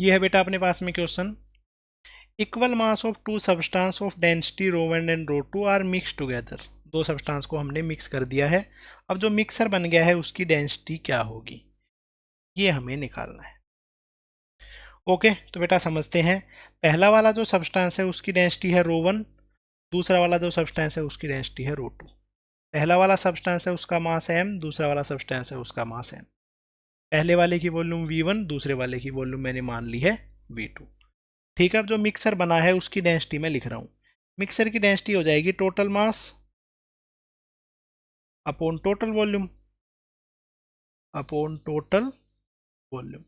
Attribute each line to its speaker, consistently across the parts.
Speaker 1: ये है बेटा अपने पास में question, equal mass of two substance of density ρ1 and ρ2 are mix together. दो सब्सटेंस को हमने मिक्स कर दिया है, अब जो मिक्सर बन गया है उसकी डेंसिटी क्या होगी, ये हमें निकालना है। ओके, तो बेटा समझते हैं। पहला वाला जो सब्सटेंस है उसकी डेंसिटी है ρ1, दूसरा वाला जो सब्सटेंस है उसकी डेंसिटी है ρ2। पहला वाला सब्सटेंस है उसका मास है m, दूसरा वाला सब्सटेंस है उसका मास है m। पहले वाले की वॉल्यूम v1, दूसरे वाले की वॉल्यूम मैंने मान ली है v2। ठीक है, अब जो मिक्सर बना है उसकी डेंसिटी मैं लिख रहा हूँ। मिक्सर की डेंसिटी हो जाएगी total mass upon total volume upon total volume.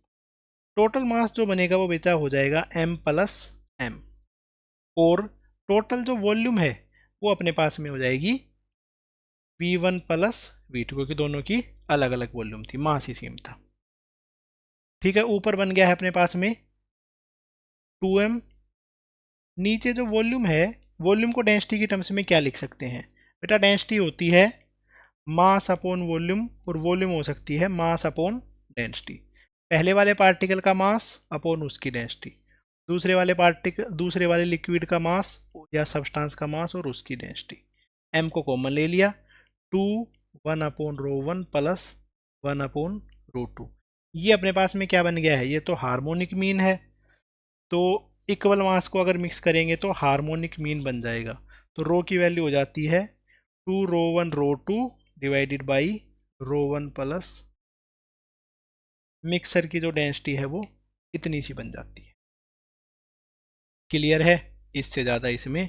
Speaker 1: Total mass जो बनेगा वो बेटा हो जाएगा m प्लस m, और टोटल जो वॉल्यूम है वो अपने पास में हो जाएगी v1 प्लस v2, क्योंकि दोनों की अलग अलग वॉल्यूम थी, मास ही सेम था। ठीक है, ऊपर बन गया है अपने पास में 2m। नीचे जो वॉल्यूम है, वॉल्यूम को डेंसिटी की टर्म्स में क्या लिख सकते हैं बेटा, डेंसिटी होती है मास अपॉन वॉल्यूम, और वॉल्यूम हो सकती है मास अपॉन डेंसिटी। पहले वाले पार्टिकल का मास अपॉन उसकी डेंसिटी, दूसरे वाले लिक्विड का मास या सब्सटेंस का मास और उसकी डेंसिटी। m को कॉमन ले लिया, 2 1 अपॉन ρ1 प्लस 1 अपॉन ρ2। ये अपने पास में क्या बन गया है, ये तो हार्मोनिक मीन है। तो इक्वल मास को अगर मिक्स करेंगे तो हार्मोनिक मीन बन जाएगा। तो रो की वैल्यू हो जाती है 2 ρ1 ρ2 डिवाइडेड बाई ρ1 प्लस मिक्सर की जो डेंसिटी है वो इतनी सी बन जाती है। क्लियर है, इससे ज़्यादा इसमें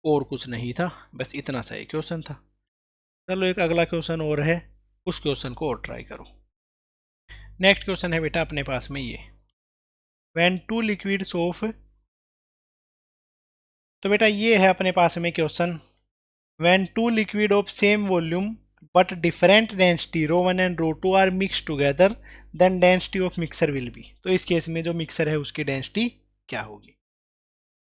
Speaker 1: और कुछ नहीं था, बस इतना सा ही क्वेश्चन था। चलो एक अगला क्वेश्चन और है, उस क्वेश्चन को और ट्राई करो। नेक्स्ट क्वेश्चन है बेटा अपने पास में ये, व्हेन टू लिक्विड्स ऑफ, तो बेटा ये है अपने पास में question, when two liquid of same volume but different density ρ1 and ρ2 are mixed together then density of mixer will be। तो इस केस में जो मिक्सर है उसकी डेंसिटी क्या होगी।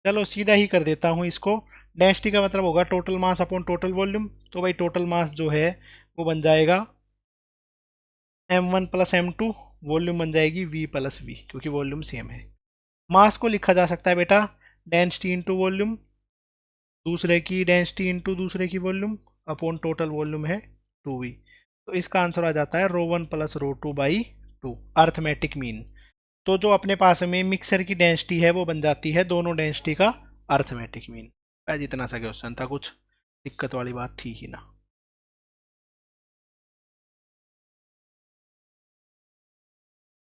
Speaker 1: चलो सीधा ही कर देता हूँ इसको। डेंसिटी का मतलब होगा total mass upon total volume. तो भाई टोटल मास जो है वो बन जाएगा m1 प्लस m2, वॉल्यूम बन जाएगी v प्लस v, क्योंकि वॉल्यूम सेम है। मास को लिखा जा सकता है बेटा डेंसिटी इंटू वॉल्यूम, दूसरे की डेंसिटी इंटू दूसरे की वॉल्यूम अपॉन टोटल वॉल्यूम है 2v। तो इसका आंसर आ जाता है ρ1 प्लस ρ2 बाई 2, अर्थमेटिक मीन। तो जो अपने पास में मिक्सर की डेंसिटी है वो बन जाती है दोनों डेंसिटी का अर्थमेटिक मीन। इतना सा क्वेश्चन था, कुछ दिक्कत वाली बात थी ही ना।